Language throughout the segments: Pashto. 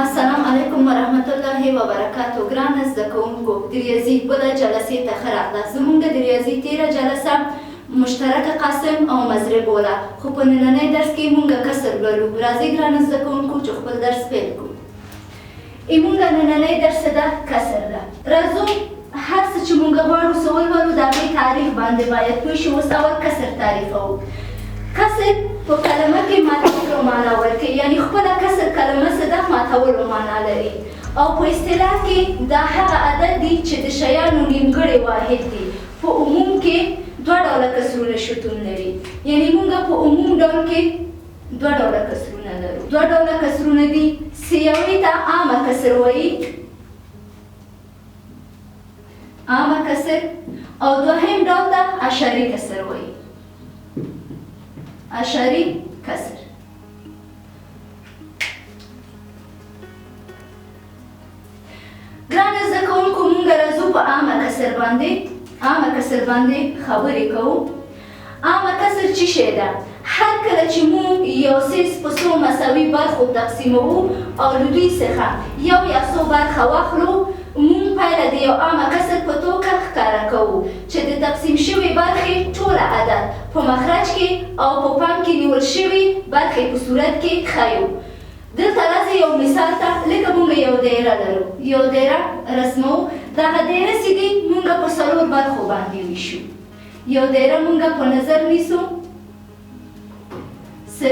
السلام علیکم ورحمت الله وبرکاتو. ګرانه زده کوونکو، د ریاضي بله جلسې ته ښه راغلاست. زموږ د ریاضي تېره جلسه مشترک قاسم او مضرب وله، خو په نننی درس کې موږ کسر لولو. راځئ ګرانه زده کوونکو چې خپل درس پیل کړو. موږ نننی درس ده کسر ده. راځو هر څه چې موږ غواړو څه ولولو د هغې تعریف باندې باید پوه شو. اوس اول کسر تعریفوو. کسر په کلمه کې ماتولو معنا ورکوي، یعنې خپله کسر کلمه څه ده؟ ماتولو معنا لري. او په اصطلاح کې دا هغه عدد دی چې د شیانو نیمګړی واحد دی. په عموم کې دوه ډوله کسرونه شتون لري، یعنې موږ په عموم ډول کې دوه ډوله کسرونه لرو. دوه ډوله کسرونه دي، یوې ته عامه کسر وایي، عامه کسر، او دوهم ډول ته اشاري کسر وایي، اشاري کسر. ګرانه زده کوونکو، موږ راځو په عامه کسر باندې خبرې کوو. عامه کسر څه شی ده؟ هر کله چې موږ یو څیز په څو مساوي برخو تقسیموو او له دوی څخه یو یا څو برخه واخلو، موږ پایله د یو عامه کسر په توګه ښکاره کوو چې د تقسیم شوې برخې ټوله عدد په مخرج کې او په پام کې نیول شوې برخې په صورت کې ښیو. دلته راځئ یو مثال ته. لکه موږ یو دایره لرو، یو دایره رسموو. دغه دایره چې دی موږ په څلور برخو باندې ویشو. یو دایره موږ په نظر نیسو،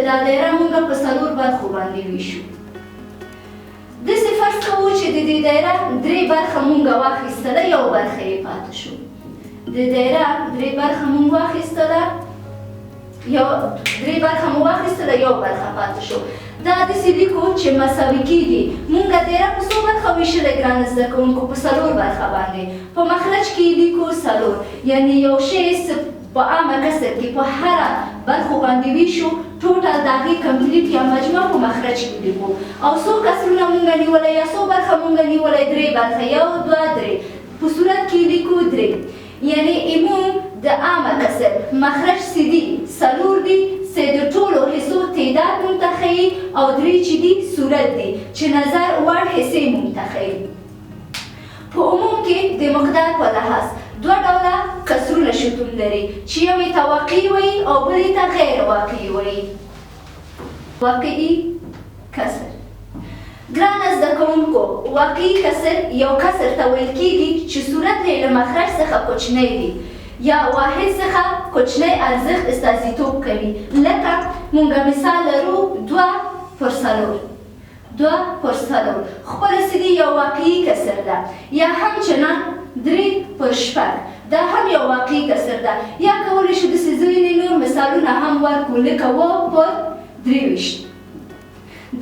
دا دایره موږ په څلور برخو باندې ویشو. داسې فرض کوو چې د دې دایره درې برخه موږ واخیستله، یو برخه یې پاتې شو. د دایره درې برخه موږ واخیستله، یو برخه پاتې شو. دا داسې لیکو چې مساوي کېږي. موږ دایره په څو برخه ویشلی ګرانه زده کوونکو؟ په څلور برخه باندې. په مخرج کې یې لیکو څلور، یعنې یو شی په عامه کسر کې په هره برخو باندې ویشو، ټوټل د هغې کمپلیټ یا مجموع په مخرج کې لیکو. او څو کسرونه موږ نیولی یا څو برخه موږ نیولی؟ درې برخه، یو دوه درې. په صورت کې لیکو درې، یعنې موږ د عامه کسر مخرج چې دي څلور دي، چې د ټولو حصو تعداد موږ ته ښیي، او درې چې دي صورت دي چې نظر وړ حصې موږ ته ښیي. په عموم کې د مقدار په لحاظ دوه ډوله کسرونه شتون لري، چې یوې ته واقعي وایي او بلې ته غیر واقعي وایي. واقعي کسر. ګرانه زده کوونکو، واقعي کسر یو کسر ته ویل کېږي چې صورت یې له مخرج څخه کوچنی وي یا واحد څخه کوچنی ارزښت استازیتوب کوي. لکه موږ مثال لرو 2/4. 2/4 خپله سدي یو واقعي کسر ده. یا همچنان 3/6 دا هم یو واقعي کسر ده. یا کولی شو داسې ځینې نور مثالونه هم ورکړو، لکه 2/23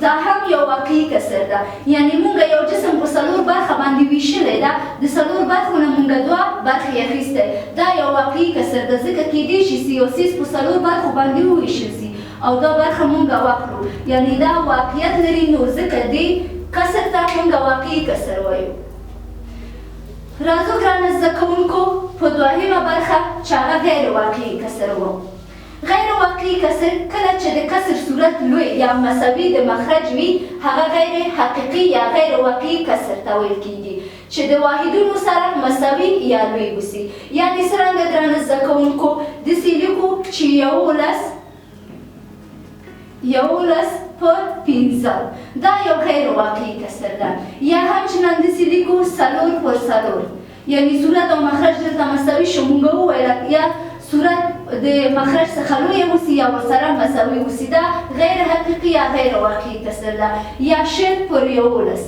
دا هم یو واقعي کسر ده. یعنې موږ یو جسم په څلور برخه باندې ویشلی ده، د څلور برخو نه موږ دوه برخې اخیستی. دا یو واقعي کسر ده، ځکه کیدای شي چې یو څیز په څلور برخو باندې وویشل سي او دا برخه موږ واخلو، یعنې دا واقعیت لري. نو ځکه دې کسر ته موږ واقعي کسر وایو. راځو ګرانه زده کوونکو په دوهمه برخه چې هغه غیر واقعي کسر و. غیر واقعي کسر کله چې د کسر صورت لوی یا مساوي د مخرج وي، هغه غیر حقیقي یا غیر واقعي کسر ته ویل کېږي، چې د واحدونو سره مساوي یا لوی وسي. یعنې څرنګه ګرانه زده کوونکو داسې لیکو چې 11/15 دا یو غیر واقعي کسر ده. یا همچنان داسې لیکو 4/4، یعنې صورت او مخرج دلته مساوي شو. موږ وویل یا صورت د مخرج څخه لوی وسي یا ورسره مساوي وسي، دا غیر حقیقي یا غیر واقعي کسر ده. یا 0/11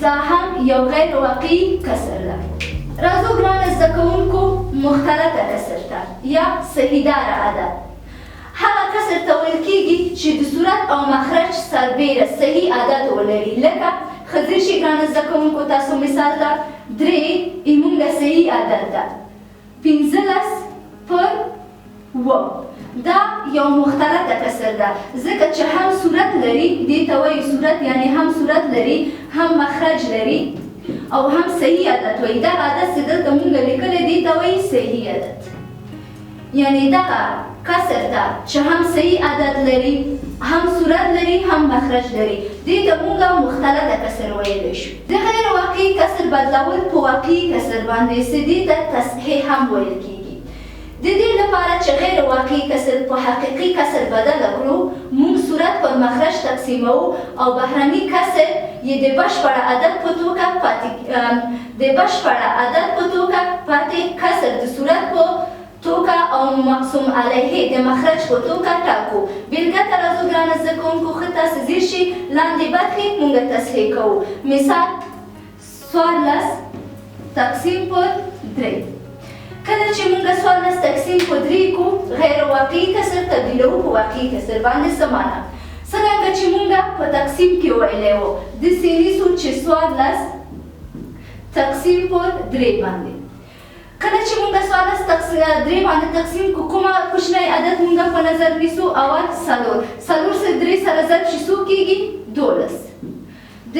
دا هم یو غیر واقعي کسر ده. راځو ګرانه زده کوونکو مختلطه کسر ته یا صحیحداره عدد. هغه کسر ته ویل کېږي چې د صورت او مخرج سربیره صحیح عدد ولري. لکه ښځې شي ګرانه زده کوونکو، تاسو مثال ته 3 موږ صحیح عدد ده. 15/7 دا یو مختلطه کسر ده، ځکه چې هم صورت لري، دې ته وایي صورت، یعنې هم صورت لري هم مخرج لري او هم صحیح عدد وایي. دغه عدد چې دلته موږ لیکلی دې ته وایي صحیح عدد. یعنې دغه کسر ته چې هم صحیح عدد لري هم صورت لري هم مخرج لري دې ته مونږ مختلطه کسر ویلی شو د غیر واقعي کسر بدلول په واقعي کسر باندې چې دې ته تصحیح هم ویل کیږي د دې لپاره چې غیر واقعي کسر په حقیقي کسر بدل کړو مونږ صورت پر مخرج تقسیمو او بهرني کسر یې د بشپړه عدد په توګه پاتې کسر د صورت په توګه او مقسوم علیه د مخرج په توګه ټاکو بیلګه ته راځو ګرانه زده کوونکو ښه تاسې ځیر شي لاندې برخې مونږ تصحیح کوو مثال 14 تقسیم پر 3 کله چې مونږ 14 تقسیم په 3 کو غیر واقعي کسر تبدیلوو په واقعي کسر باندې څه معنا څرنګه چې مونږ په تقسیم کې ویلی وو داسې نیسو چې 14 تقسیم پر 3 باندې کله چې مونږ 14 3 باندې تقسیم کو کومه کوچنی عدد مونږ په نظر نیسو اول څلور سره 3 سره ضرب شي څو کېږي 12 د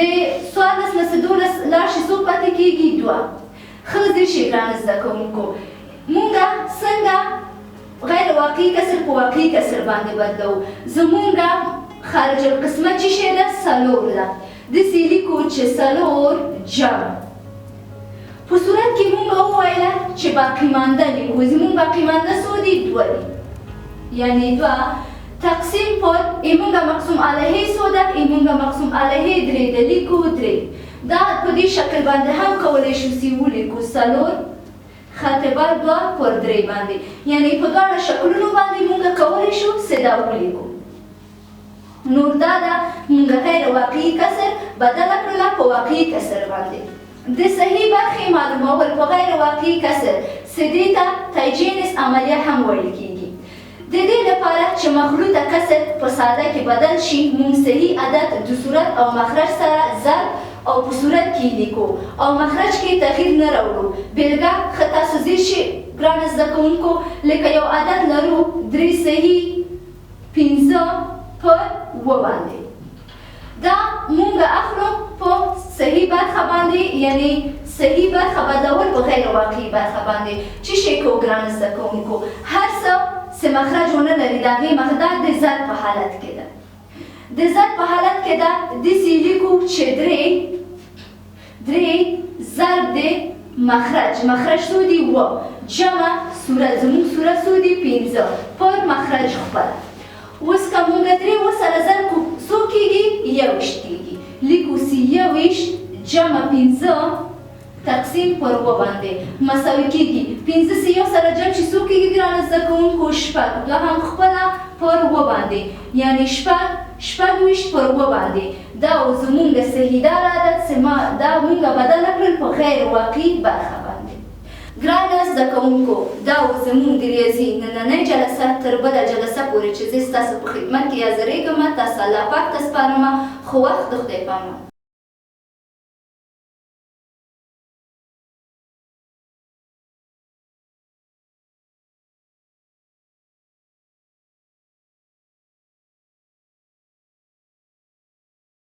14 نه 12 لاړ شي څو پاتې کېږي 2 ښه ځیر شي ګرانه زده کوونکو مونږ څنګه غیر واقعي کسر په واقعي کسر باندې بدلوو زمونږ خارج القسمه چې شی ده څلور ده داسې لیکو چې څلور جمع په صورت کې مونږ وویله چې باقي مانده لیکو زمونږ باقي مانده څو دي 2 دي یعنې 2 تقسیم پر ایمونږ مقسوم علیه څو ده ایمونږ مقسوم علیه 3 ده لیکو 3 دا په دې شکل باندې هم کولی شو چې ولیکو 4 خاطبه 2 پر 3 باندې یعنې په دواړه شکلونو باندې مونږ کولی شو چې دا ولیکو نور دا ده مونږ غیر واقعي کسر بدله کړله په واقعي کسر باندې د صحیح برخې معلومول په غیر واقعي کسر چې دې ته تایجینس عملیه هم ویل کیږي د دې لپاره چې مخلوطه کسر په ساده کې بدل شي مونږ صحیح عدد د صورت او مخرج سره ضرب او په صورت کې لیکو او مخرج کې تغییر نه راوړو بیلګه ښه تاسو ځیر شي ګرانه زده کوونکو لکه یو عدد لرو 3 صحیح 15 پر 2 باندې دا مونږ اخلو په صحیح برخه باندې یعنی صحیح برخه بدلول په غیر واقعي برخه باندې چې شی کوو ګرانه زده کوونکو هر څه چې مخرج ونه لري د هغې مقدار د ضرب په حالت کې ده د ضرب په حالت کې ده داسې لیکو چې 3 ضرب د مخرج څو دي 2 جمع صورت زموږ صورت څو دي 15 پر مخرج خپله اوس که مونږ 3 ورسره ضرب کړو څو کېږي 21 کېږي لیکو چې 21 جمع 15 تقسیم پر 2 باندې مساوي کېږي 15 چې یو سره جمع شي څو کېږي ګرانه زده کوونکو 6 دا هم خپله پر 2 باندې یعنې 26 پر 2 باندې دا زمونږ صحیح دار عدد چې دا مونږ بدله کړل په غیر واقعي برخه باندې ګرانه زده کوونکو دا زمونږ د ریاضي نننۍ جلسه تر بله جلسه پورې چې زه ستاسو په خدمت کې حاضرېږم تاسو الله پاک ته سپارم خو وخت د خدای په امان